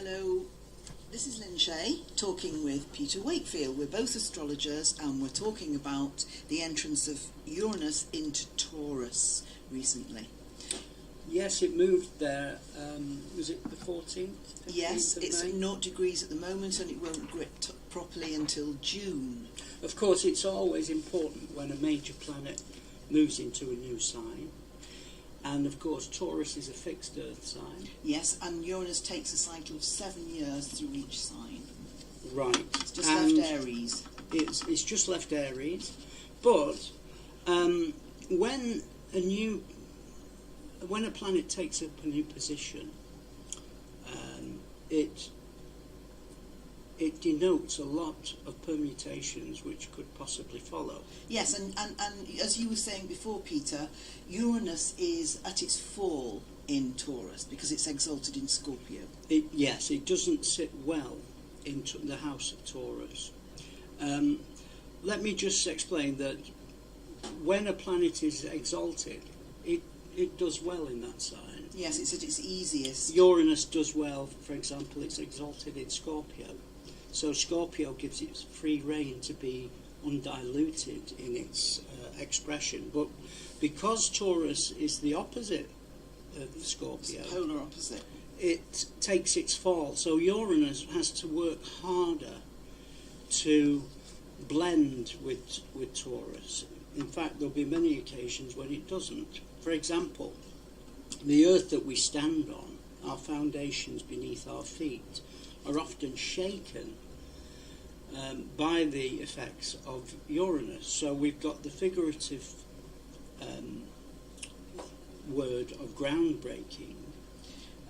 Hello, this is Shea talking with Peter Wakefield. We're both astrologers and we're talking about the entrance of Uranus into Taurus recently. Yes, it moved there. Was it the 14th? Yes, it's May? 0 degrees at the moment and it won't grip properly until June. Of course, it's always important when a major planet moves into a new sign. And of course, Taurus is a fixed Earth sign. Yes, and Uranus takes a cycle of 7 years through each sign. Right. It's just left Aries. It's just left Aries. But when a planet takes up a new position, it denotes a lot of permutations which could possibly follow. Yes, and as you were saying before, Peter, Uranus is at its fall in Taurus because it's exalted in Scorpio. Yes, it doesn't sit well in the house of Taurus. Let me just explain that when a planet is exalted, it does well in that sign. Yes, it's at its easiest. Uranus does well, for example, it's exalted in Scorpio. So Scorpio gives it free rein to be undiluted in its expression. But because Taurus is the opposite of Scorpio, it's the polar opposite, it takes its fall. So Uranus has to work harder to blend with Taurus. In fact, there'll be many occasions when it doesn't. For example, the earth that we stand on, our foundations beneath our feet, are often shaken by the effects of Uranus. So we've got the figurative word of groundbreaking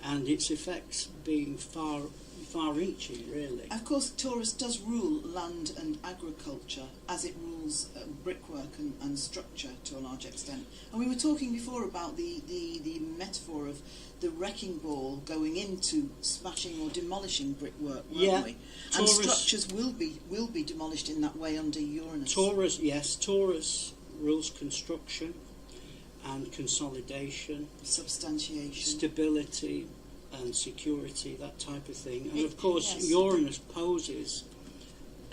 and its effects being far-reaching, really. Of course, Taurus does rule land and agriculture as it rules brickwork and structure to a large extent. And we were talking before about the metaphor of the wrecking ball going into smashing or demolishing brickwork, weren't we? And structures will be demolished in that way under Uranus. Taurus rules construction and consolidation, substantiation, stability and security, that type of thing. And of course, yes, Uranus poses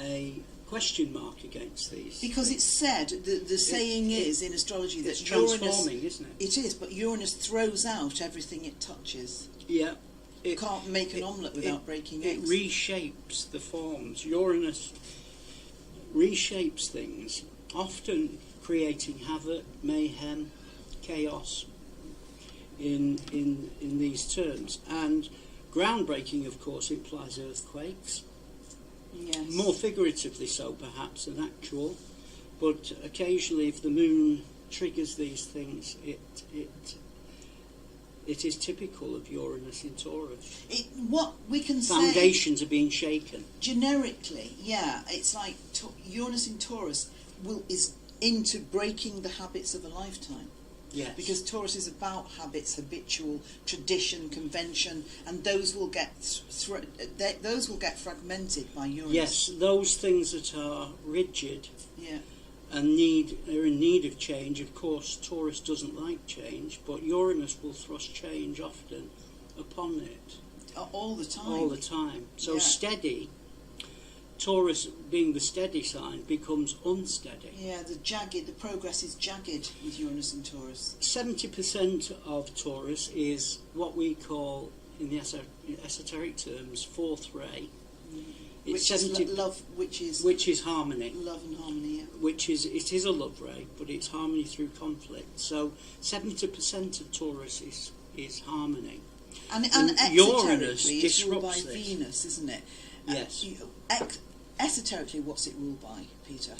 a question mark against these. Because it's said, the saying is in astrology that it's transforming, Uranus, isn't it? It is, but Uranus throws out everything it touches. Yeah. It can't make an omelette without breaking eggs. It reshapes the forms. Uranus reshapes things, often creating havoc, mayhem, chaos in these terms. And groundbreaking, of course, implies earthquakes. Yes. More figuratively so, perhaps, than actual. But occasionally, if the moon triggers these things, it is typical of Uranus in Taurus. What we can say, foundations are being shaken. Generically, yeah, it's like Uranus in Taurus is into breaking the habits of a lifetime. Yes. Because Taurus is about habits, habitual, tradition, convention, and those will get fragmented by Uranus. Yes, those things that are rigid, yeah, and are in need of change. Of course, Taurus doesn't like change, but Uranus will thrust change often upon it. All the time. All the time. So yeah. Steady. Taurus, being the steady sign, becomes unsteady. Yeah, the progress is jagged with Uranus and Taurus. 70% of Taurus is what we call, in the esoteric terms, fourth ray. Which is love, which is harmony. Love and harmony, yeah. It is a love ray, but it's harmony through conflict. So 70% of Taurus is harmony. And Uranus it's ruled by disrupts this. Venus, isn't it? Yes. Esoterically, what's it ruled by, Peter?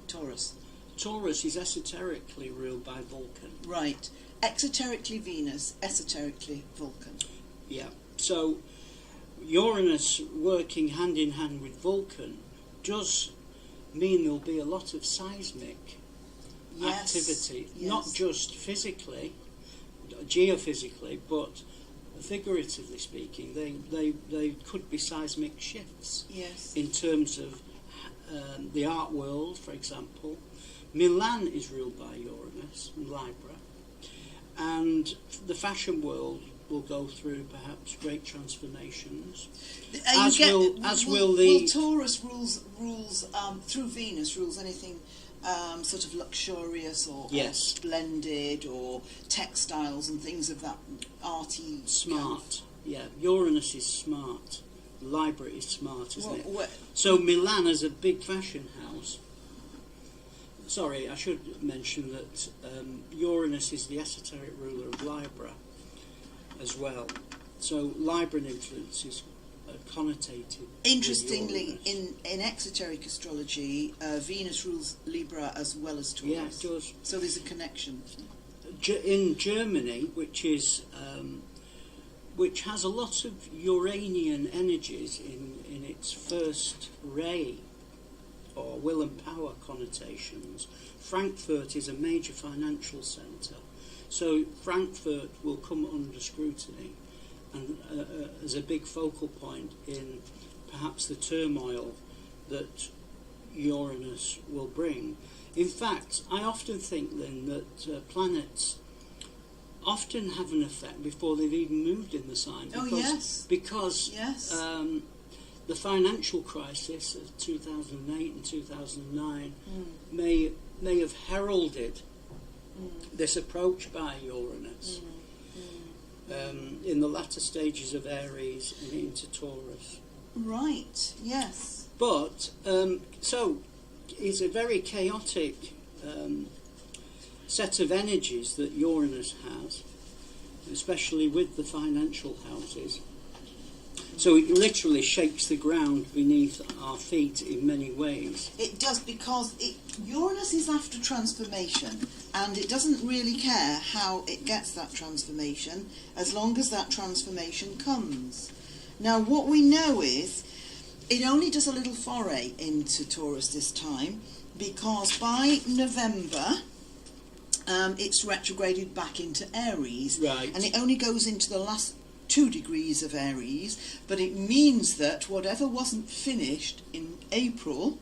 Taurus. Taurus is esoterically ruled by Vulcan. Right. Exoterically Venus, esoterically Vulcan. Yeah. So Uranus working hand in hand with Vulcan does mean there'll be a lot of seismic activity, yes. Not just physically, geophysically, but figuratively speaking, they could be seismic shifts. Yes. In terms of the art world, for example. Milan is ruled by Uranus, and Libra, and the fashion world will go through perhaps great transformations. Will Taurus rules through Venus rules anything sort of luxurious or splendid, or textiles and things of that arty smart. Yeah, Uranus is smart. Library is smart, isn't it? So Milan is a big fashion house. Sorry, I should mention that Uranus is the esoteric ruler of Libra as well. So Libran influence is connotated. Interestingly, in exoteric astrology, Venus rules Libra as well as Taurus. Yeah, it does. So there's a connection. In Germany, which has a lot of Uranian energies in its first ray, or will and power connotations, Frankfurt is a major financial centre. So Frankfurt will come under scrutiny and as a big focal point in perhaps the turmoil that Uranus will bring. In fact, I often think then that planets often have an effect before they've even moved in the sign. Because the financial crisis of 2008 and 2009 may have heralded this approach by Uranus in the latter stages of Aries and into Taurus. Right, yes. But, so, it's a very chaotic set of energies that Uranus has, especially with the financial houses. So it literally shakes the ground beneath our feet in many ways. It does, because Uranus is after transformation, and it doesn't really care how it gets that transformation, as long as that transformation comes. Now, what we know is it only does a little foray into Taurus this time, because by November it's retrograded back into Aries. Right. And it only goes into the last 2 degrees of Aries, but it means that whatever wasn't finished in April,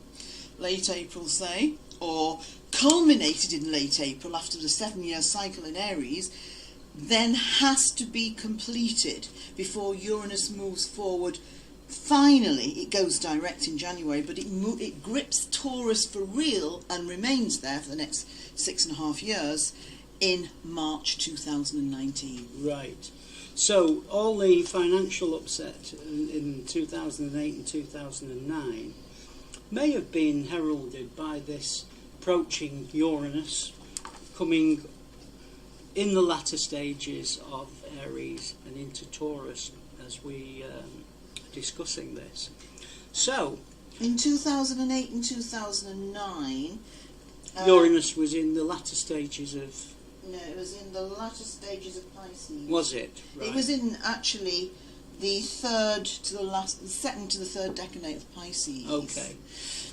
late April say, or culminated in late April after the 7-year cycle in Aries, then has to be completed before Uranus moves forward. Finally, it goes direct in January, but it grips Taurus for real and remains there for the next 6.5 years in March 2019. Right. So all the financial upset in 2008 and 2009 may have been heralded by this approaching Uranus coming in the latter stages of Aries and into Taurus as we discussing this. So in 2008 and 2009 Uranus was in the latter stages of... No, it was in the latter stages of Pisces. Was it? Right. It was in actually the second to the third decade of Pisces. Okay.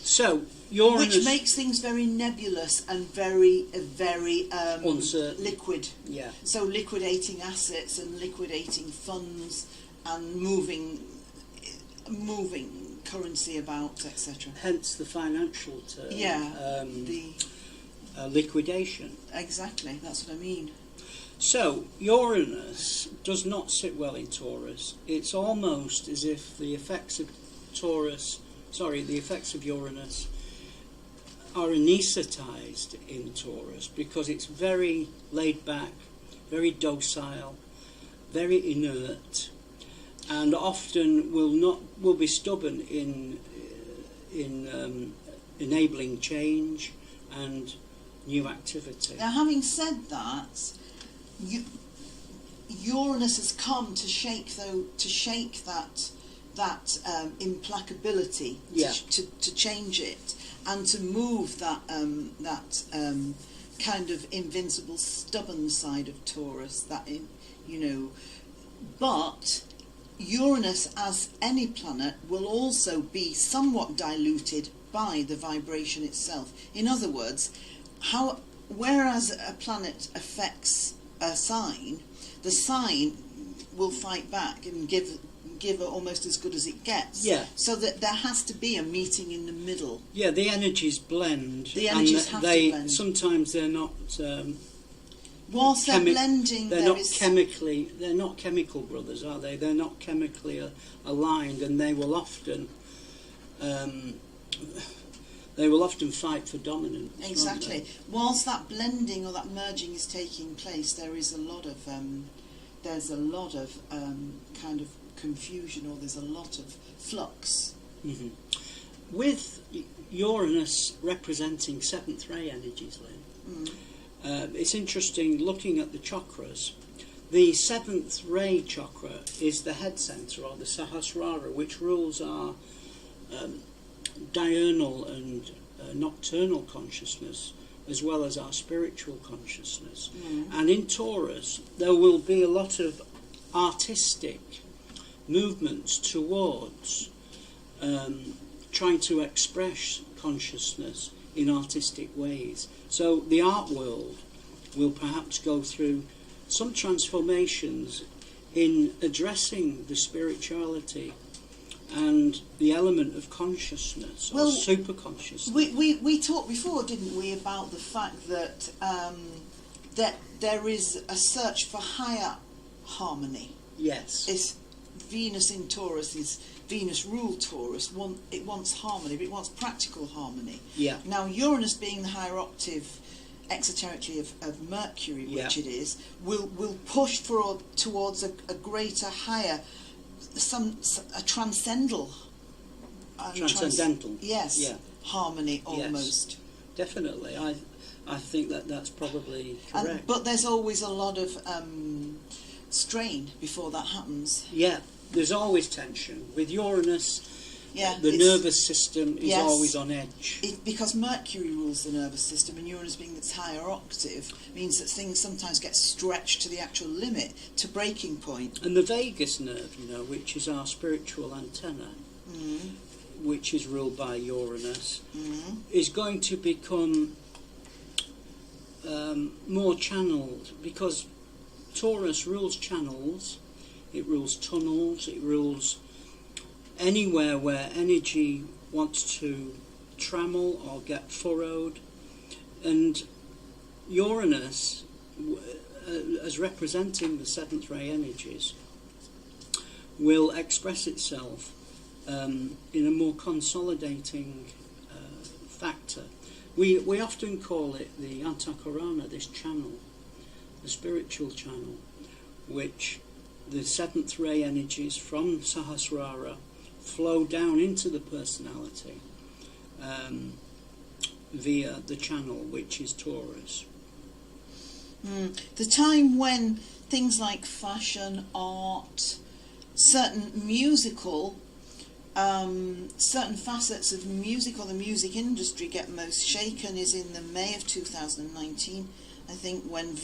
So Uranus, which makes things very nebulous and very uncertain, liquid. Yeah. So liquidating assets and liquidating funds and moving currency about, etc. Hence the financial term. Yeah. Liquidation. Exactly, that's what I mean. So Uranus does not sit well in Taurus. It's almost as if the effects of Uranus are anaesthetised in Taurus, because it's very laid back, very docile, very inert, and often will be stubborn in enabling change and new activity. Now, having said that, Uranus has come to shake that implacability, to change it, and to move that kind of invincible, stubborn side of Taurus. But Uranus, as any planet, will also be somewhat diluted by the vibration itself. In other words, whereas a planet affects a sign, the sign will fight back and give almost as good as it gets. Yeah. So that there has to be a meeting in the middle. Yeah, the energies blend. The energies have to blend. Sometimes they're not whilst they're blending, they're not chemical brothers, are they? They're not chemically aligned, and they will often fight for dominance. Exactly. Whilst that blending or that merging is taking place, there is a lot of kind of confusion, or there's a lot of flux. Mm-hmm. With Uranus representing seventh ray energies, Lynn, it's interesting looking at the chakras. The seventh ray chakra is the head center, or the Sahasrara, which rules our diurnal and nocturnal consciousness, as well as our spiritual consciousness. And in Taurus, there will be a lot of artistic movements towards trying to express consciousness in artistic ways. So the art world will perhaps go through some transformations in addressing the spirituality and the element of consciousness, or super consciousness. We talked before, didn't we, about the fact that that there is a search for higher harmony. Yes. It's Venus in Taurus is Venus ruled Taurus. It wants harmony, but it wants practical harmony. Yeah. Now Uranus, being the higher octave exoterically of Mercury, which it is, will push towards a greater, higher, a transcendental. Transcendental. Yes. Yeah. Harmony almost. Yes. Definitely. I think that's probably correct. But there's always a lot of strain before that happens. Yeah. There's always tension. With Uranus, Yeah, the nervous system is always on edge. Because Mercury rules the nervous system, and Uranus, being its higher octave, means that things sometimes get stretched to the actual limit, to breaking point. And the vagus nerve, which is our spiritual antenna, which is ruled by Uranus, is going to become more channeled, because Taurus rules channels, it rules tunnels, it rules anywhere where energy wants to trammel or get furrowed. And Uranus, as representing the seventh ray energies, will express itself in a more consolidating factor. We often call it the Antakarana, this channel, the spiritual channel, which the seventh ray energies from Sahasrara flow down into the personality via the channel, which is Taurus. The time when things like fashion, art, certain facets of music or the music industry get most shaken is in the May of 2019. I think when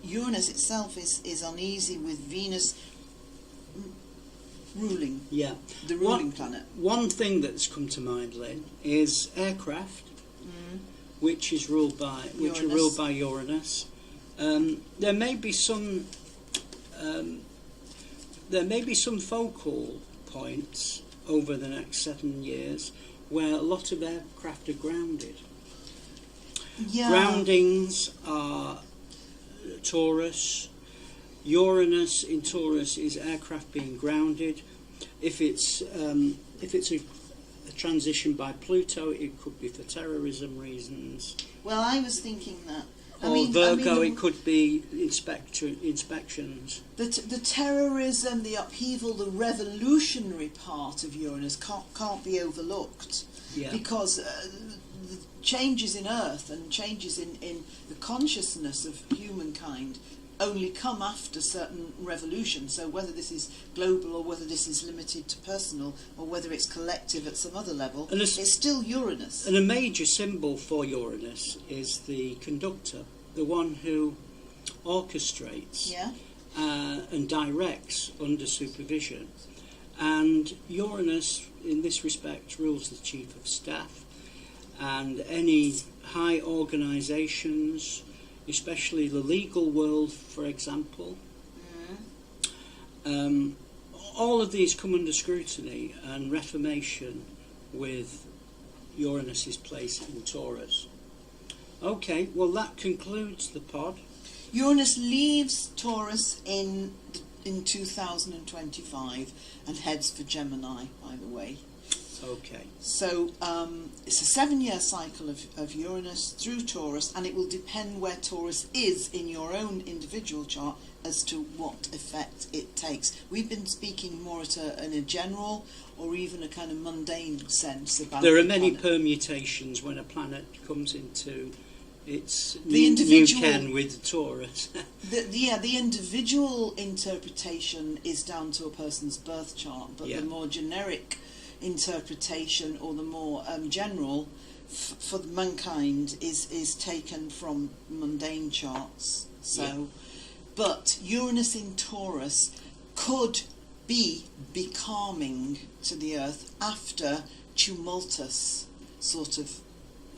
Uranus itself is uneasy with Venus ruling, the ruling planet. One thing that's come to mind, Lynn, is aircraft, which are ruled by Uranus. There may be some focal points over the next 7 years where a lot of aircraft are grounded. Yeah. Groundings are Taurus. Uranus in Taurus is aircraft being grounded. If it's a transition by Pluto, it could be for terrorism reasons. Well, I was thinking that. Virgo, it could be inspections. The terrorism, the upheaval, the revolutionary part of Uranus can't be overlooked. Yeah. Because the changes in Earth and changes in the consciousness of humankind only come after certain revolutions. So whether this is global or whether this is limited to personal or whether it's collective at some other level, it's still Uranus. And a major symbol for Uranus is the conductor, the one who orchestrates and directs under supervision. And Uranus, in this respect, rules the chief of staff and any high organisations, especially the legal world, for example. All of these come under scrutiny and reformation with Uranus's place in Taurus. Okay, well that concludes the pod. Uranus leaves Taurus in 2025 and heads for Gemini, by the way. Okay. So it's a 7-year cycle of Uranus through Taurus, and it will depend where Taurus is in your own individual chart as to what effect it takes. We've been speaking more in a general or even a kind of mundane sense about. There are many permutations when a planet comes into its The new individual- ken with Taurus. The individual interpretation is down to a person's birth chart, but Yeah. the more generic interpretation, or the more general for mankind, is taken from mundane charts. So, Yeah. but Uranus in Taurus could be becalming to the Earth after tumultuous sort of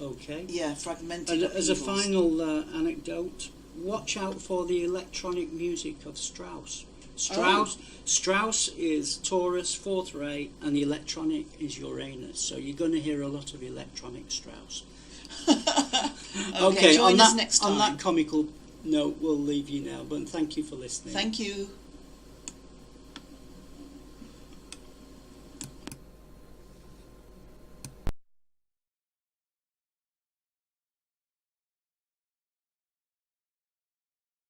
Okay. fragmented. And as a upheavals. final anecdote, watch out for the electronic music of Strauss. Strauss is Taurus, 4th ray, and the electronic is Uranus. So you're going to hear a lot of electronic Strauss. Okay, join on us that, next on time. that comical note, we'll leave you now. But thank you for listening. Thank you.